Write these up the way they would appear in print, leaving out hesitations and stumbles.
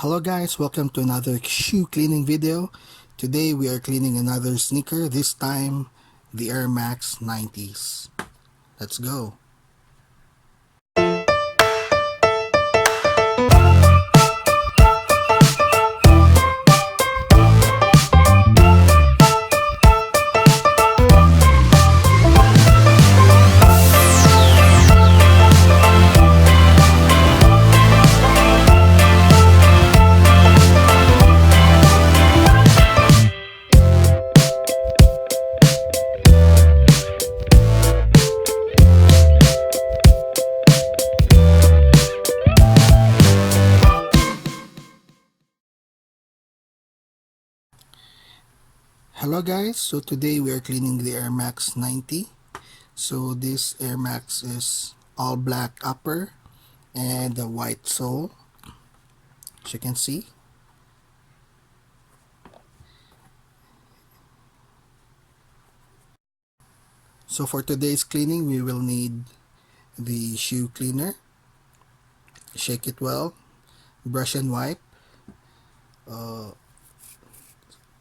Hello guys, welcome to another shoe cleaning video. Today we are cleaning another sneaker, this time the Airmax 90s. Let's go. Hello guys, so today we are cleaning the Airmax 90. So this Airmax is all black upper and a white sole, as you can see. So for today's cleaning we will need the shoe cleaner, shake it well, brush and wipe,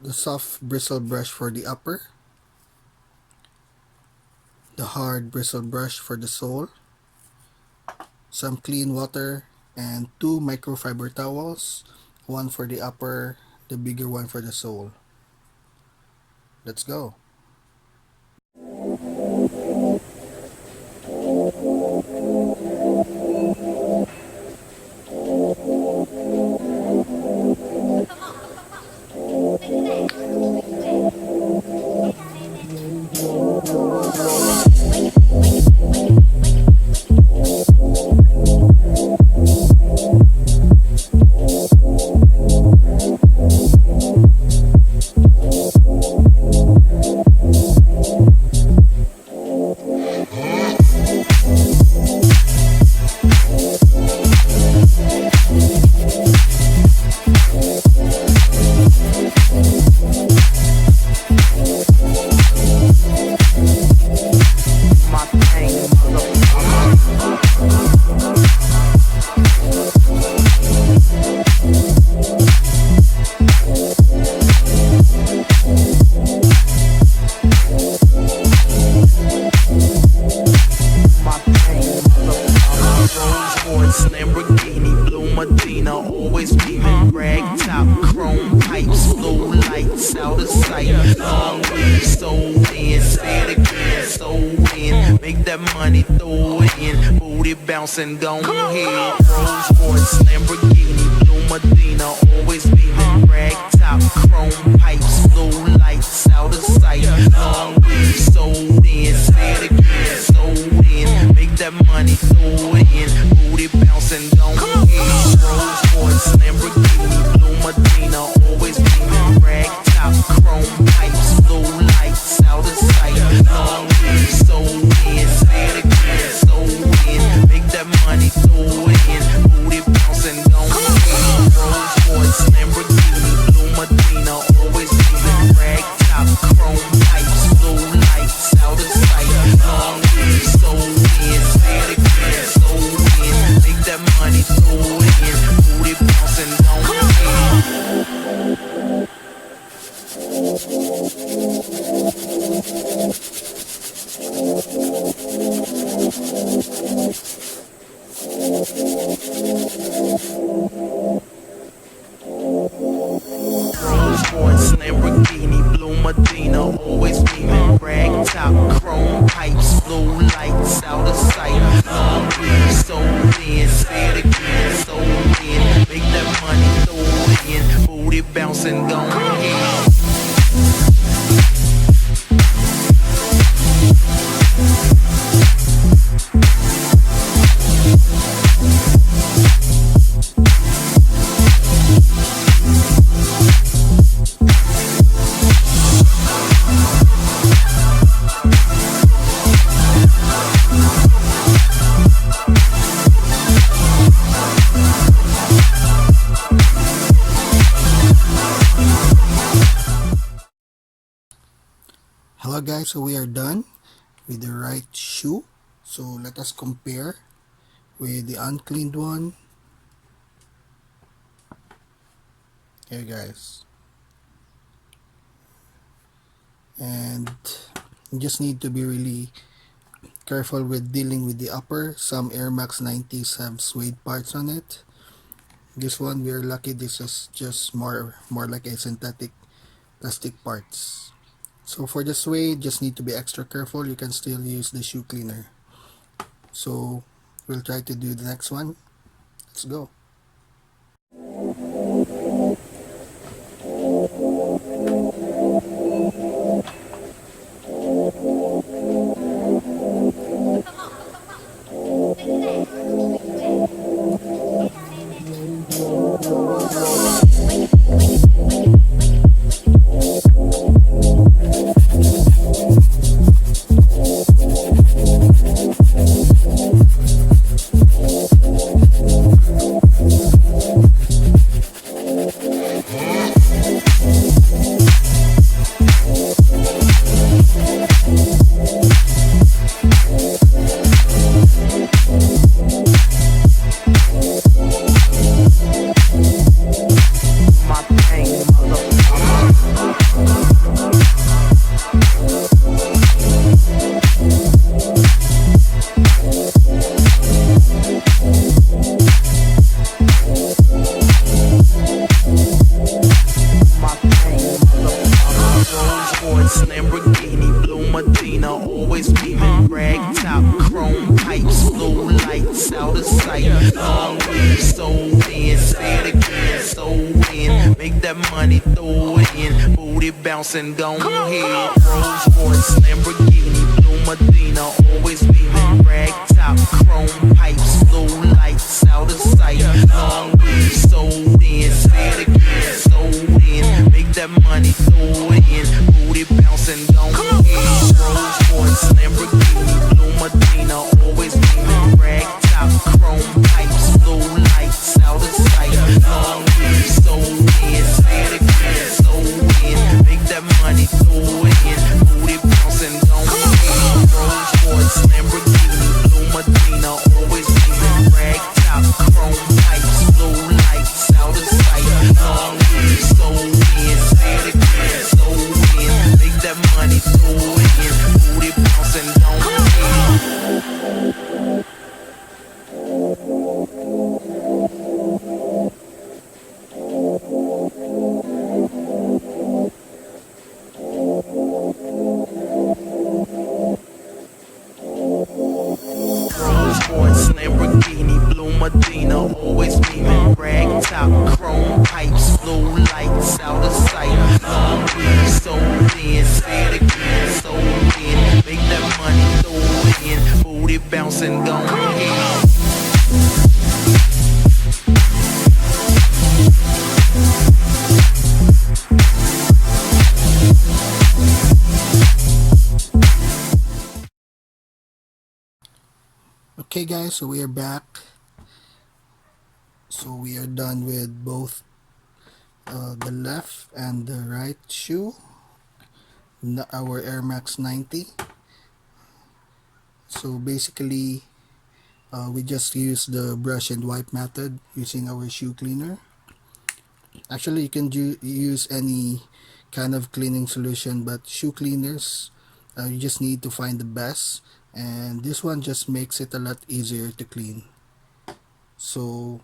the soft bristle brush for the upper, the hard bristle brush for the sole, some clean water, and 2 microfiber towels, one for the upper, the bigger one for the sole. Let's go. Always beaming, rag top, chrome pipes, blue lights out of sight. Long way, so in, say it again, so in. Make that money, throw it in. Booty bouncing, go ahead. Rolls Royce, Lamborghini, blue Medina. Always beaming, rag top, chrome pipes, blue lights out of sight. Long way, so in, say it again, so in. Make that money, throw it in. Booty bouncing, go ahead. Rolls Royce, Lamborghini, blue Medina. Always beaming, rag top, chrome pipes, blue lights out of sight. Long way, so in, say it again, so in. Make that money, throw it in. Booty bouncing, go ahead. Rolls Royce, Lamborghini, blue Medina. Always beaming, rag top, chrome pipes, blue lights out of sight. Long way, so in, say it again, so in. Make that money, throw it in. Booty bouncing, go ahead. Rolls Royce, Lamborghini, blue Medina. Always beaming, rag top, chrome pipes, blue lights out of sight. Long way, so in, say it again, so in. Make that money, throw it in. Booty bouncing, go ahead. Hello guys, so we are done with the right shoe. So let us compare with the uncleaned one. Here guys, and you just need to be really careful with dealing with the upper. Some Airmax 90s have suede parts on it. This one, we are lucky this is just more like a synthetic plastic parts. So for the suede, just need to be extra careful. You can still use the shoe cleaner. So we'll try to do the next one. Let's go. Lamborghini, blue Medina, always beaming, rag top, chrome pipes, blue lights out of sight. Long weed, sold in, say it again, sold in. Make that money, throw it in, booty bouncing, gone ahead. Rolls Royce, Lamborghini, blue Medina, always beaming, rag top, chrome pipes, blue lights out of sight. Long weed, sold in, say it again, sold in. Make that money, throw it in, booty bouncing, gone ahead. Rolls Royce, Lamborghini, blue Medina, always beaming, rag top, chrome pipes, blue lights out of sight. Long weed, sold in, say it again, sold in. Make that money, throw it in, booty bouncing, gone ahead. Rolls Royce, Lamborghini, blue Medina, always beaming, rag top, chrome pipes, blue lights out of sight. Long weed, sold in, say it again, sold in. Make that money, throw it in, booty bouncing, gone ahead. Rolls Royce, Lamborghini, blue Medina, always beaming, rag top, chrome pipes, blue lights out of sight. Long weed, sold in, say it again, sold in. Make that money, throw it in, booty bouncing, gone ahead. Okay guys, so we are back. So we are done with both the left and the right shoe, our Airmax 90. So basically, we just use the brush and wipe method using our shoe cleaner. Actually, you can use any kind of cleaning solution, but shoe cleaners, you just need to find the best, and this one just makes it a lot easier to clean. So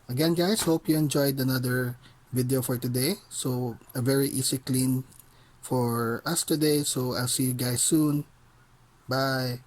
again guys, hope you enjoyed another video for today. So a very easy clean for us today. So I'll see you guys soon. Bye.